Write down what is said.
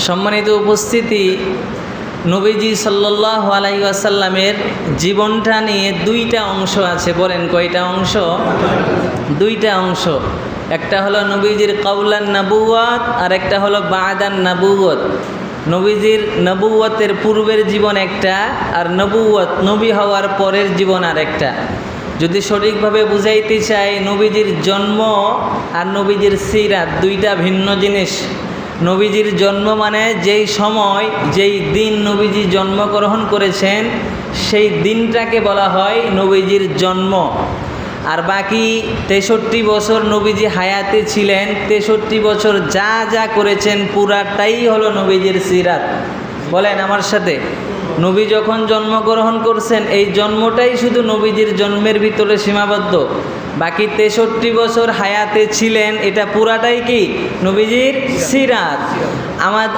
সম্মানিত উপস্থিতি, নবীজি সাল্লাল্লাহু আলাইহি ওয়াসাল্লামের জীবনটা নিয়ে দুইটা অংশ আছে। বলেন কয়টা অংশ? দুইটা অংশ। একটা হলো নবীজির কাউলান নবুওয়াত আর একটা হলো বাদান নবুওয়াত। নবীজির নবুওয়াতের পূর্বের জীবন একটা, আর নবুওয়াত নবী হওয়ার পরের জীবন আর একটা। যদি সঠিকভাবে বুঝাইতে চাই, নবীজির জন্ম আর নবীজির সিরাত দুইটা ভিন্ন জিনিস। নবীজির জন্ম মানে যেই সময়, যেই দিন নবীজি জন্মগ্রহণ করেছেন, সেই দিনটাকে বলা হয় নবীজির জন্ম। আর বাকি 63 বছর নবীজি হায়াতে ছিলেন, 63 বছর যা যা করেছেন পুরাটাই হলো নবীজির সিরাত। বলেন আমার সাথে, নবী যখন জন্মগ্রহণ করছেন এই জন্মটাই শুধু নবীজির জন্মের ভিতরে সীমাবদ্ধ। বাকি 63 বছর হায়াতে ছিলেন, এটা পুরাটাই কি নবীজির সিরাত।